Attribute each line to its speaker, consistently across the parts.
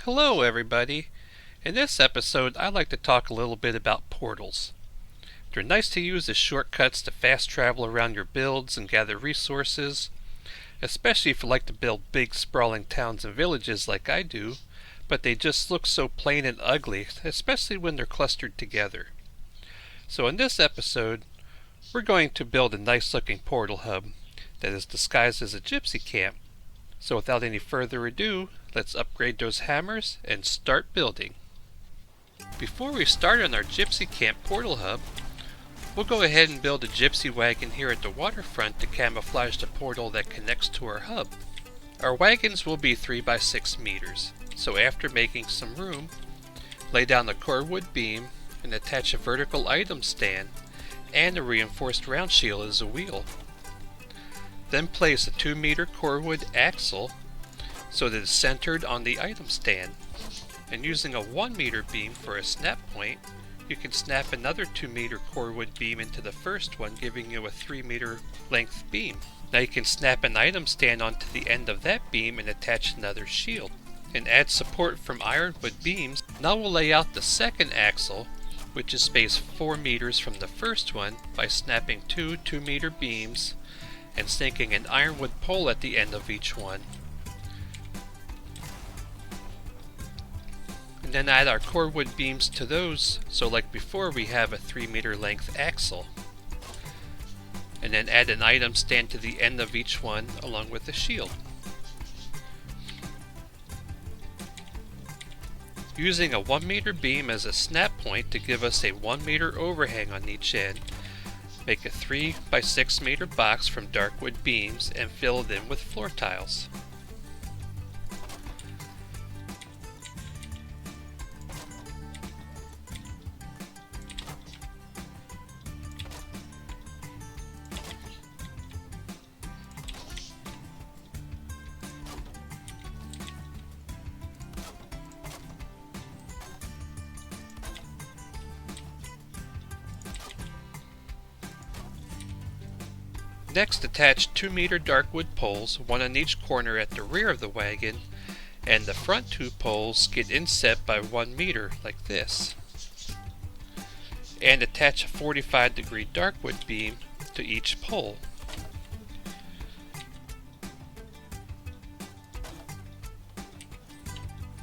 Speaker 1: Hello everybody. In this episode I'd like to talk a little bit about portals. They're nice to use as shortcuts to fast travel around your builds and gather resources, especially if you like to build big sprawling towns and villages like I do, but they just look so plain and ugly, especially when they're clustered together. So in this episode we're going to build a nice looking portal hub that is disguised as a gypsy camp. So without any further ado, let's upgrade those hammers and start building. Before we start on our gypsy camp portal hub, we'll go ahead and build a gypsy wagon here at the waterfront to camouflage the portal that connects to our hub. Our wagons will be 3 by 6 meters, so after making some room, lay down a cordwood beam and attach a vertical item stand and a reinforced round shield as a wheel. Then place a 2-meter cordwood axle so that it's centered on the item stand. And using a 1-meter beam for a snap point, you can snap another 2-meter cordwood beam into the first one, giving you a 3-meter length beam. Now you can snap an item stand onto the end of that beam and attach another shield. And add support from ironwood beams. Now we'll lay out the second axle, which is spaced 4 meters from the first one, by snapping 2 2-meter beams and sinking an ironwood pole at the end of each one. And then add our cordwood beams to those, so like before we have a 3-meter length axle. And then add an item stand to the end of each one along with the shield. Using a 1-meter beam as a snap point to give us a 1-meter overhang on each end, make a 3 by 6 meter box from dark wood beams and fill it in with floor tiles. Next, attach 2-meter darkwood poles, one on each corner at the rear of the wagon, and the front 2 poles get inset by 1 meter, like this. And attach a 45-degree darkwood beam to each pole.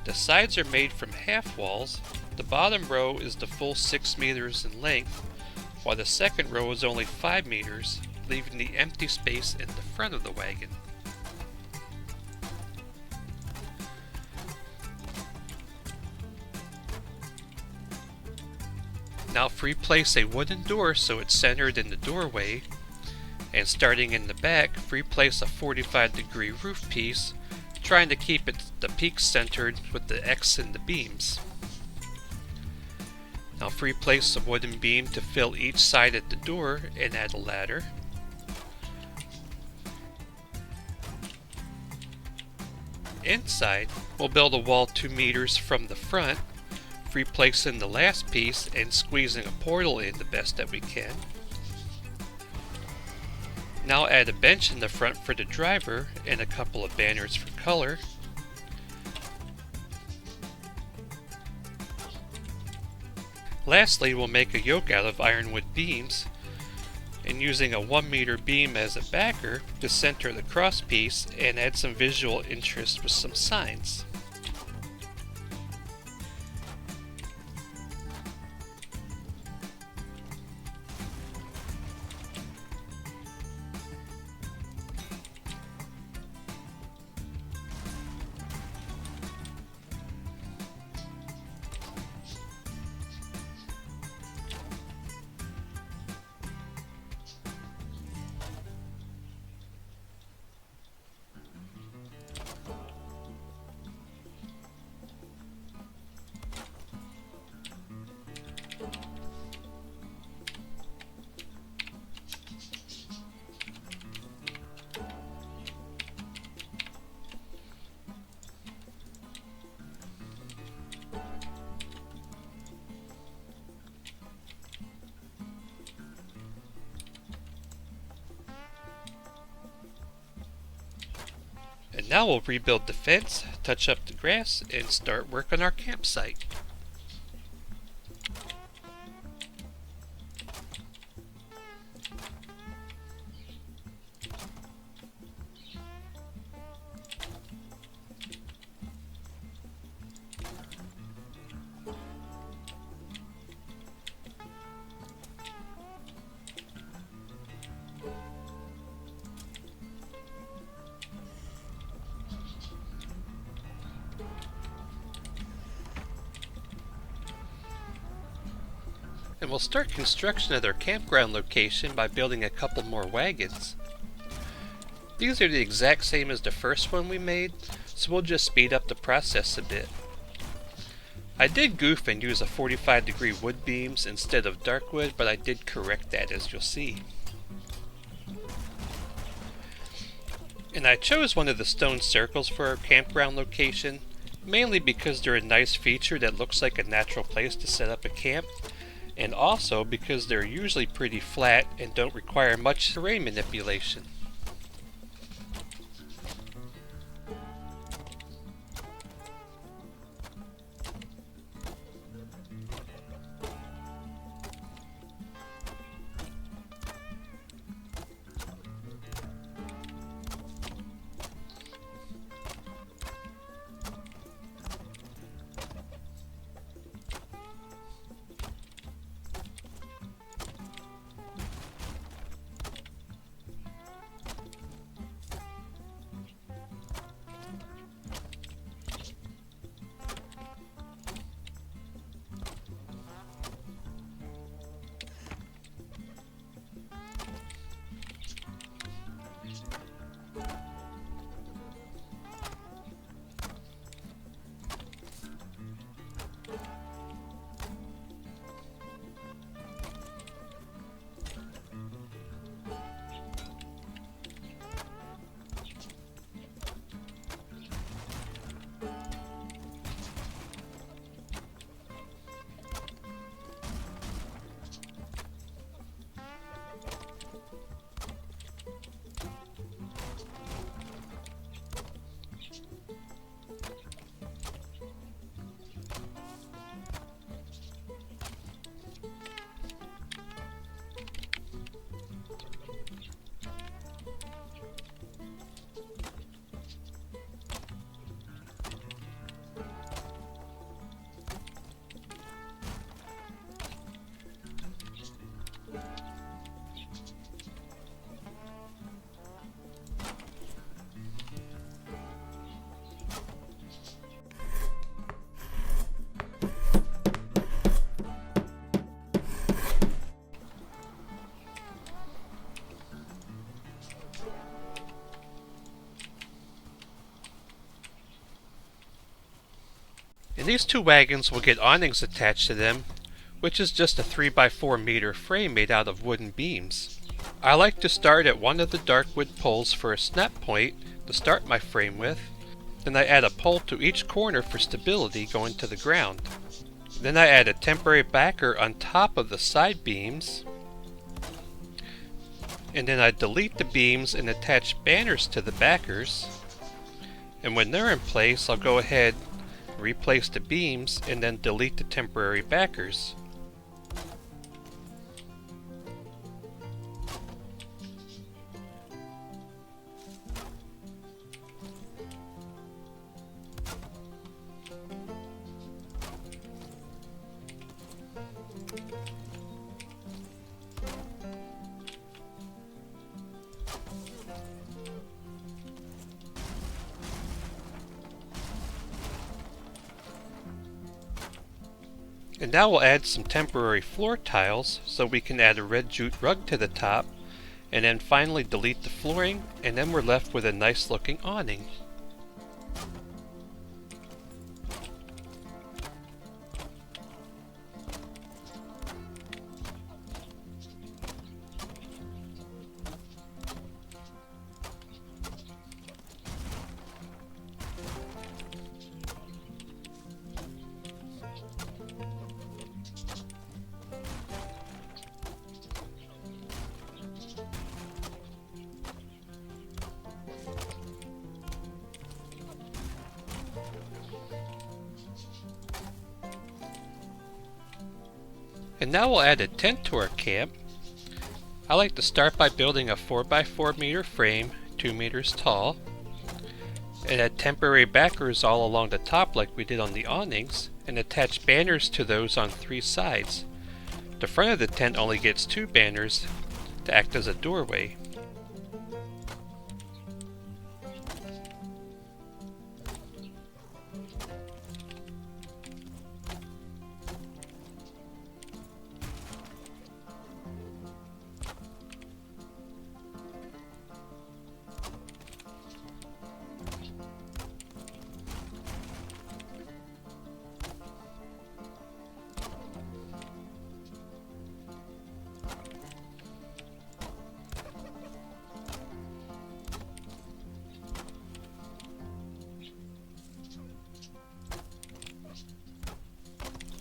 Speaker 1: The sides are made from half walls. The bottom row is the full 6 meters in length, while the second row is only 5 meters, leaving the empty space in the front of the wagon. Now free place a wooden door so it's centered in the doorway, and starting in the back, free place a 45-degree roof piece, trying to keep the peak centered with the X in the beams. Now free place a wooden beam to fill each side at the door and add a ladder. Inside, we'll build a wall 2 meters from the front, free placing the last piece and squeezing a portal in the best that we can. Now add a bench in the front for the driver and a couple of banners for color. Lastly, we'll make a yoke out of ironwood beams, and using a 1-meter beam as a backer to center the cross piece and add some visual interest with some signs. And now we'll rebuild the fence touch up the grass and start work on our campsite. And we'll start construction at our campground location by building a couple more wagons. These are the exact same as the first one we made, so we'll just speed up the process a bit. I did goof and use a 45-degree wood beams instead of dark wood, but I did correct that, as you'll see. And I chose one of the stone circles for our campground location, mainly because they're a nice feature that looks like a natural place to set up a camp, and also because they're usually pretty flat and don't require much terrain manipulation. And these two wagons will get awnings attached to them, which is just a 3x4 meter frame made out of wooden beams. I like to start at one of the dark wood poles for a snap point to start my frame with. Then I add a pole to each corner for stability going to the ground. Then I add a temporary backer on top of the side beams. And then I delete the beams and attach banners to the backers. And when they're in place, I'll go ahead, replace the beams, and then delete the temporary backers. And now we'll add some temporary floor tiles so we can add a red jute rug to the top, and then finally delete the flooring, and then we're left with a nice looking awning. And now we'll add a tent to our camp. I like to start by building a 4x4 meter frame, 2 meters tall, and add temporary backers all along the top like we did on the awnings, and attach banners to those on 3 sides. The front of the tent only gets 2 banners to act as a doorway.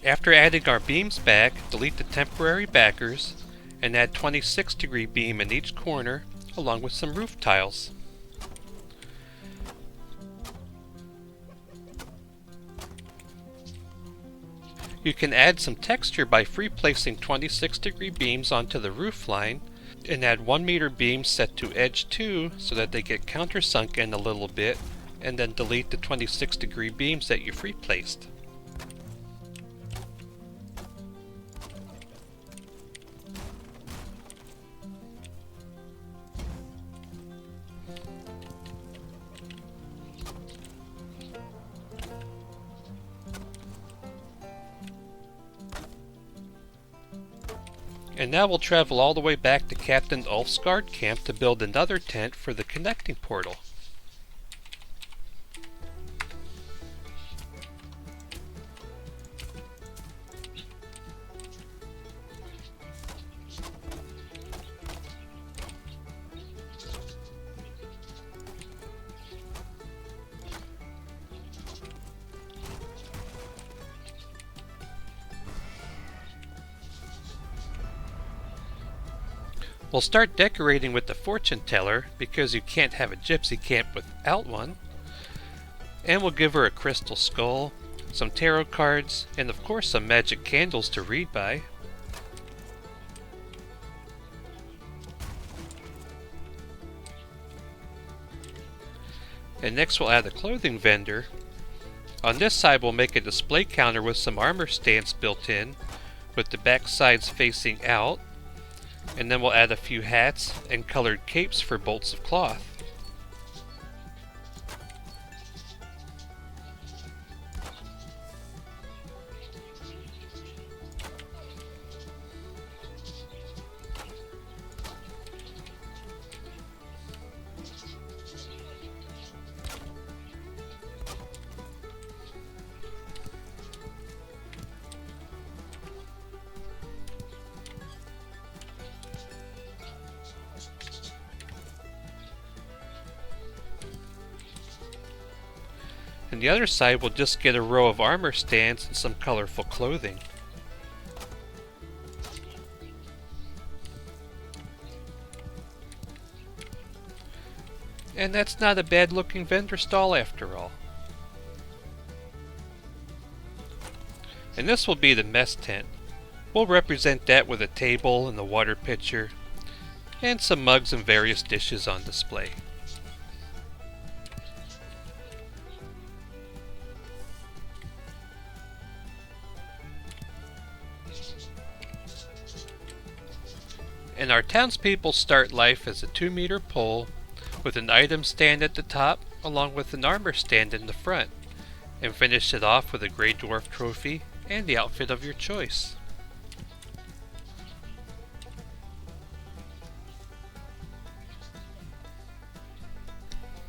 Speaker 1: After adding our beams back, delete the temporary backers and add 26-degree beam in each corner along with some roof tiles. You can add some texture by free placing 26-degree beams onto the roof line and add 1 meter beams set to edge 2 so that they get countersunk in a little bit, and then delete the 26-degree beams that you free placed. And now we'll travel all the way back to Captain Ulf's guard camp to build another tent for the connecting portal. We'll start decorating with the fortune teller because you can't have a gypsy camp without one. And we'll give her a crystal skull, some tarot cards, and of course some magic candles to read by. And next we'll add a clothing vendor. On this side we'll make a display counter with some armor stands built in, with the back sides facing out. And then we'll add a few hats and colored capes for bolts of cloth. And the other side will just get a row of armor stands and some colorful clothing. And that's not a bad looking vendor stall after all. And this will be the mess tent. We'll represent that with a table and a water pitcher and some mugs and various dishes on display. And our townspeople start life as a 2-meter pole with an item stand at the top along with an armor stand in the front, and finish it off with a Grey Dwarf trophy and the outfit of your choice.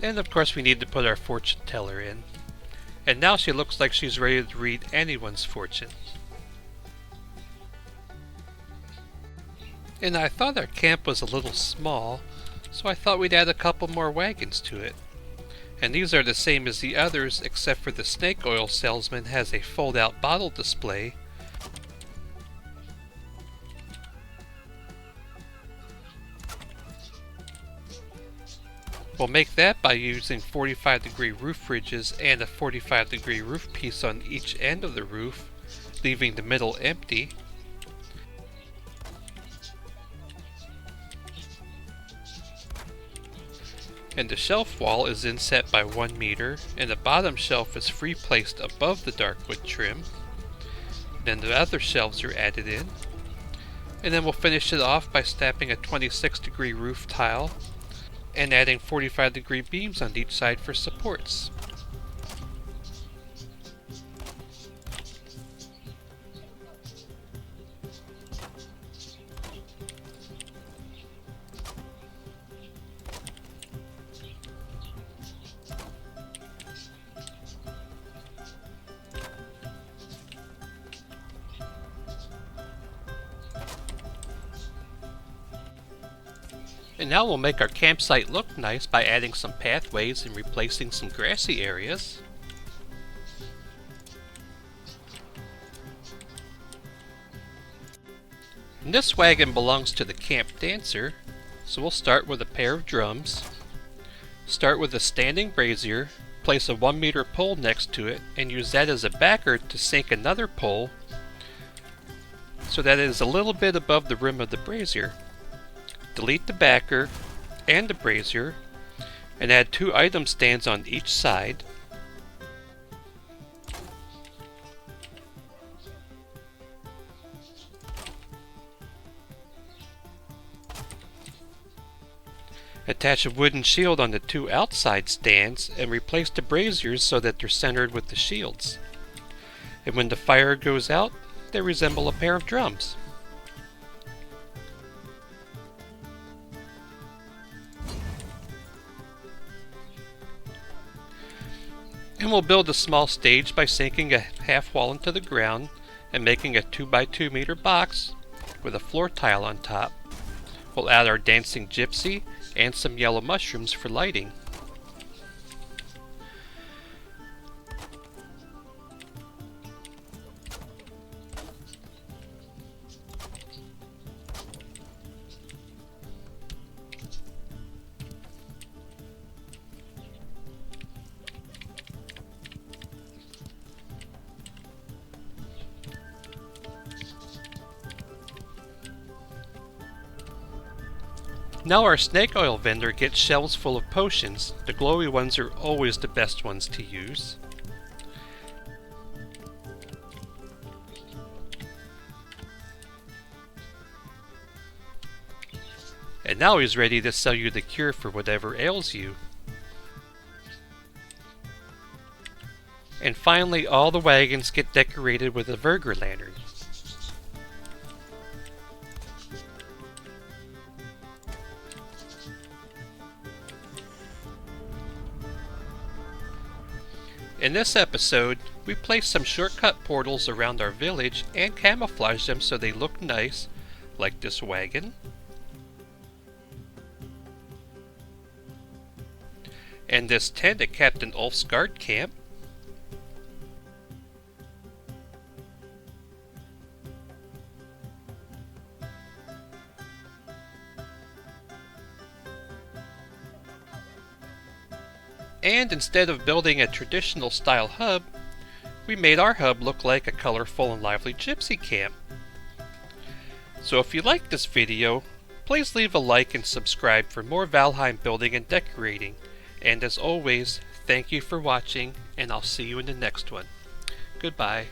Speaker 1: And of course we need to put our fortune teller in. And now she looks like she's ready to read anyone's fortune. And I thought our camp was a little small, so I thought we'd add a couple more wagons to it. And these are the same as the others, except for the snake oil salesman has a fold-out bottle display. We'll make that by using 45-degree roof ridges and a 45-degree roof piece on each end of the roof, leaving the middle empty. And the shelf wall is inset by 1 meter, and the bottom shelf is free placed above the dark wood trim. Then the other shelves are added in. And then we'll finish it off by snapping a 26-degree roof tile and adding 45-degree beams on each side for supports. And now we'll make our campsite look nice by adding some pathways and replacing some grassy areas. And this wagon belongs to the camp dancer, so we'll start with a pair of drums. Start with a standing brazier, place a 1 meter pole next to it, and use that as a backer to sink another pole so that it is a little bit above the rim of the brazier. Delete the backer and the brazier and add 2 item stands on each side. Attach a wooden shield on the 2 outside stands and replace the braziers so that they're centered with the shields. And when the fire goes out, they resemble a pair of drums. And we'll build a small stage by sinking a half wall into the ground and making a 2 by 2 meter box with a floor tile on top. We'll add our dancing gypsy and some yellow mushrooms for lighting. Now our snake oil vendor gets shelves full of potions. The glowy ones are always the best ones to use. And now he's ready to sell you the cure for whatever ails you. And finally, all the wagons get decorated with a Virger lantern. In this episode, we placed some shortcut portals around our village and camouflaged them so they look nice, like this wagon, and this tent at Captain Ulf's guard camp, and instead of building a traditional style hub, we made our hub look like a colorful and lively gypsy camp. So if you liked this video, please leave a like and subscribe for more Valheim building and decorating. And as always, thank you for watching, and I'll see you in the next one. Goodbye.